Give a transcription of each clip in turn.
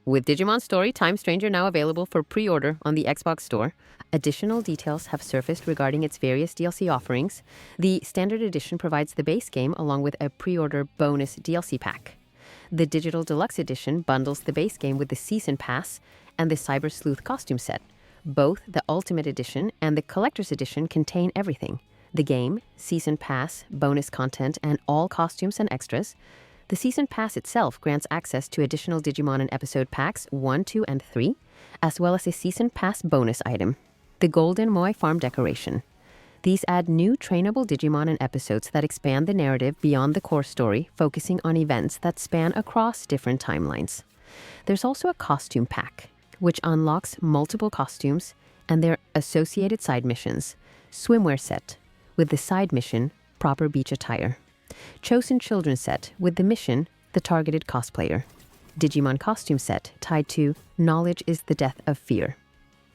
With Digimon Story Time Stranger now available for pre-order on the Xbox Store, additional details have surfaced regarding its various DLC offerings. The Standard Edition provides the base game along with a pre-order bonus DLC pack. The Digital Deluxe Edition bundles the base game with the Season Pass and the Cyber Sleuth costume set. Both the Ultimate Edition and the Collector's Edition contain everything: the game, Season Pass, bonus content, and all costumes and extras. The Season Pass itself grants access to additional Digimon and episode packs 1, 2, and 3, as well as a Season Pass bonus item, the Golden Moai Farm decoration. These add new trainable Digimon and episodes that expand the narrative beyond the core story, focusing on events that span across different timelines. There's also a costume pack, which unlocks multiple costumes and their associated side missions. Swimwear set, with the side mission, Proper Beach Attire. Chosen Children's set, with the mission, The Targeted Cosplayer. Digimon costume set, tied to Knowledge is the Death of Fear.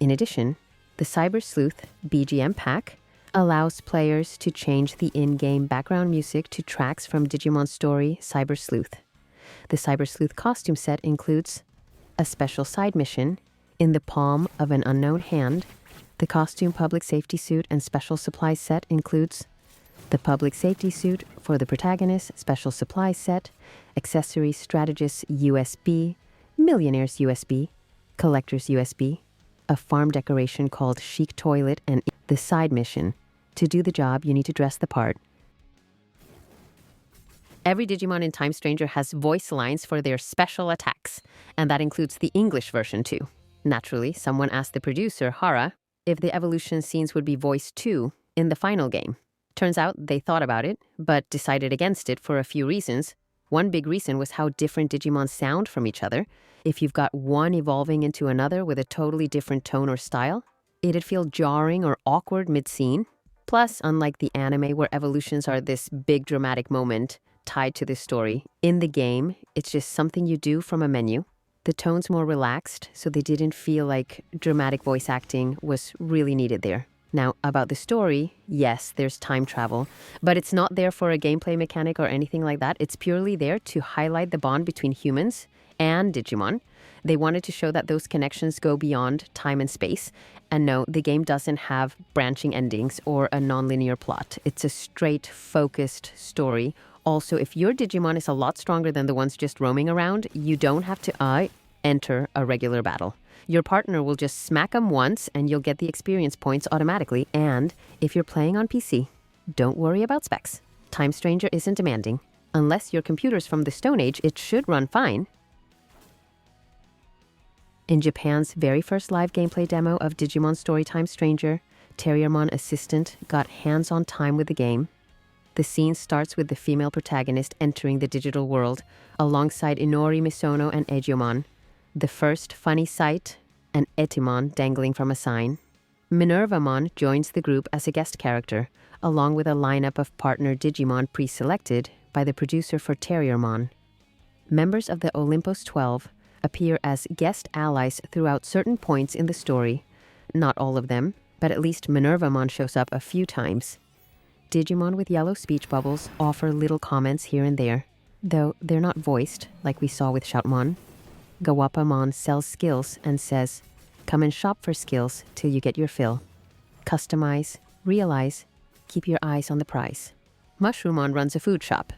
In addition, the Cyber Sleuth BGM pack allows players to change the in-game background music to tracks from Digimon Story Cyber Sleuth. The Cyber Sleuth costume set includes a special side mission, In the Palm of an Unknown Hand. The costume public safety suit and special supplies set includes the public safety suit for the protagonist, special supplies set, accessory strategist USB, millionaire's USB, collector's USB, a farm decoration called Chic Toilet, and the side mission. To do the job, you need to dress the part. Every Digimon in Time Stranger has voice lines for their special attacks, and that includes the English version too. Naturally, someone asked the producer, Hara, if the evolution scenes would be voiced too in the final game. Turns out they thought about it, but decided against it for a few reasons. One big reason was how different Digimon sound from each other. If you've got one evolving into another with a totally different tone or style, it'd feel jarring or awkward mid-scene. Plus, unlike the anime where evolutions are this big dramatic moment tied to the story, in the game, it's just something you do from a menu. The tone's more relaxed, so they didn't feel like dramatic voice acting was really needed there. Now, about the story, yes, there's time travel, but it's not there for a gameplay mechanic or anything like that. It's purely there to highlight the bond between humans and Digimon. They wanted to show that those connections go beyond time and space. And no, the game doesn't have branching endings or a non-linear plot. It's a straight, focused story. Also, if your Digimon is a lot stronger than the ones just roaming around, you don't have to enter a regular battle. Your partner will just smack them once and you'll get the experience points automatically. And if you're playing on PC, don't worry about specs. Time Stranger isn't demanding. Unless your computer's from the Stone Age, it should run fine. In Japan's very first live gameplay demo of Digimon Story Time Stranger, Terriermon Assistant got hands-on time with the game. The scene starts with the female protagonist entering the digital world alongside Inori Misono and Ejiomon. The first funny sight, an Etimon dangling from a sign. Minervamon joins the group as a guest character, along with a lineup of partner Digimon pre-selected by the producer for Terriermon. Members of the Olympus 12 appear as guest allies throughout certain points in the story. Not all of them, but at least Minervamon shows up a few times. Digimon with yellow speech bubbles offer little comments here and there, though they're not voiced like we saw with Shoutmon. Gawapamon sells skills and says, "Come and shop for skills till you get your fill. Customize, realize, keep your eyes on the prize." Mushroomon runs a food shop.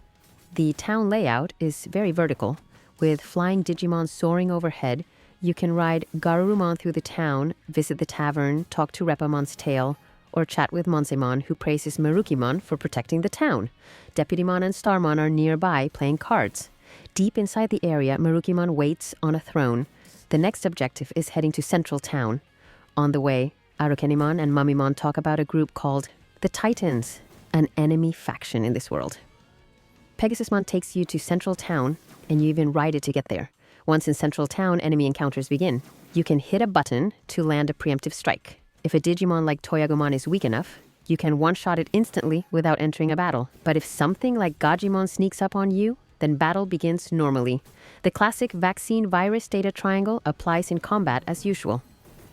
The town layout is very vertical, with flying Digimon soaring overhead. You can ride Garurumon through the town, visit the tavern, talk to Repamon's tail, or chat with Monsemon, who praises Marukimon for protecting the town. Deputymon and Starmon are nearby playing cards. Deep inside the area, Marukimon waits on a throne. The next objective is heading to Central Town. On the way, Arukenimon and Mummymon talk about a group called the Titans, an enemy faction in this world. Pegasusmon takes you to Central Town, and you even ride it to get there. Once in Central Town, enemy encounters begin. You can hit a button to land a preemptive strike. If a Digimon like Toyagumon is weak enough, you can one-shot it instantly without entering a battle. But if something like Gajimon sneaks up on you, then battle begins normally. The classic vaccine virus data triangle applies in combat as usual.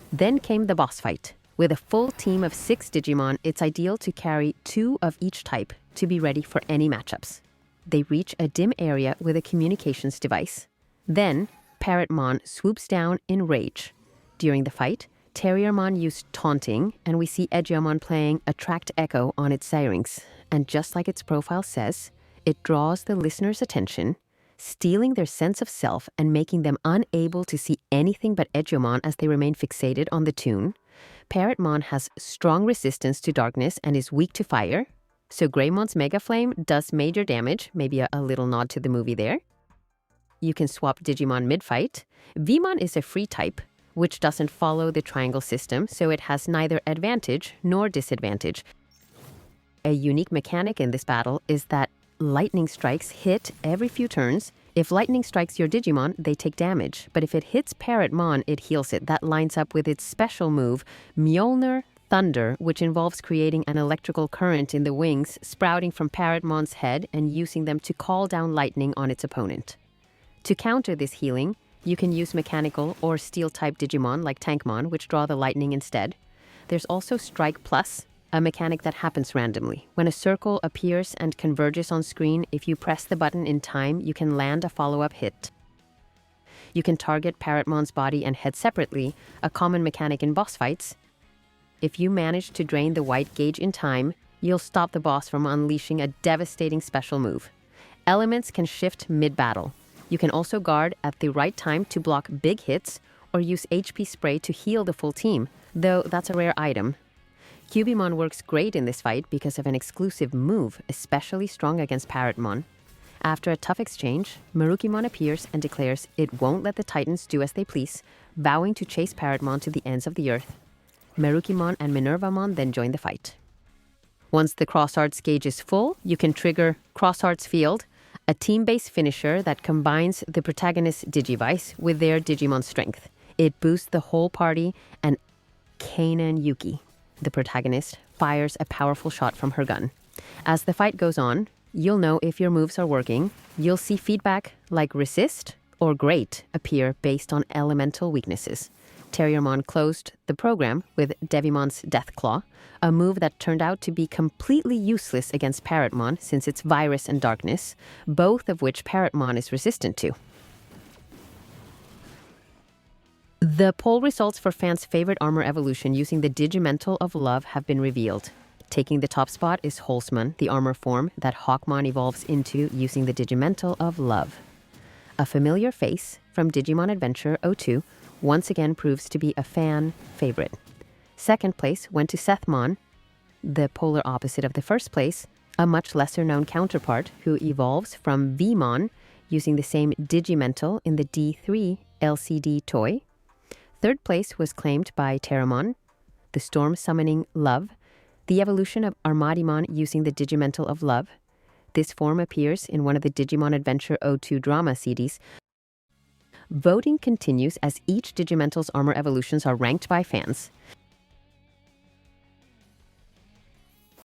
Then came the boss fight. With a full team of 6 Digimon, it's ideal to carry 2 of each type to be ready for any matchups. They reach a dim area with a communications device. Then, Parrotmon swoops down in rage. During the fight, Terriermon used taunting, and we see Edgiamon playing Attract Echo on its syrinx. And just like its profile says, it draws the listener's attention, stealing their sense of self and making them unable to see anything but Edgiamon as they remain fixated on the tune. Parrotmon has strong resistance to darkness and is weak to fire. So Greymon's Mega Flame does major damage, maybe a little nod to the movie there. You can swap Digimon mid-fight. Vmon is a free type, which doesn't follow the triangle system, so it has neither advantage nor disadvantage. A unique mechanic in this battle is that lightning strikes hit every few turns. If lightning strikes your Digimon, they take damage, but if it hits Parrotmon, it heals it. That lines up with its special move, Mjolnir Thunder, which involves creating an electrical current in the wings, sprouting from Parrotmon's head and using them to call down lightning on its opponent. To counter this healing, you can use mechanical or steel-type Digimon like Tankmon, which draw the lightning instead. There's also Strike Plus, a mechanic that happens randomly. When a circle appears and converges on screen, if you press the button in time, you can land a follow-up hit. You can target Parrotmon's body and head separately, a common mechanic in boss fights. If you manage to drain the white gauge in time, you'll stop the boss from unleashing a devastating special move. Elements can shift mid-battle. You can also guard at the right time to block big hits or use HP spray to heal the full team, though that's a rare item. Cubimon works great in this fight because of an exclusive move, especially strong against Parrotmon. After a tough exchange, Marukimon appears and declares it won't let the Titans do as they please, vowing to chase Parrotmon to the ends of the earth. Marukimon and Minervamon then join the fight. Once the Cross Arts gauge is full, you can trigger Cross Arts Field, a team-based finisher that combines the protagonist's Digivice with their Digimon strength. It boosts the whole party, and Kanan Yuki, the protagonist, fires a powerful shot from her gun. As the fight goes on, you'll know if your moves are working. You'll see feedback like resist or great appear based on elemental weaknesses. Terriermon closed the program with Devimon's Deathclaw, a move that turned out to be completely useless against Parrotmon since it's virus and darkness, both of which Parrotmon is resistant to. The poll results for fans' favorite armor evolution using the Digimental of Love have been revealed. Taking the top spot is Holzman, the armor form that Hawkmon evolves into using the Digimental of Love. A familiar face from Digimon Adventure 02 once again proves to be a fan favorite. Second place went to Sethmon, the polar opposite of the first place, a much lesser-known counterpart who evolves from Vmon using the same Digimental in the D3 LCD toy. Third place was claimed by Terriermon, the storm summoning Love, the evolution of Armadimon using the Digimental of Love. This form appears in one of the Digimon Adventure 02 drama CDs. Voting continues as each Digimental's armor evolutions are ranked by fans.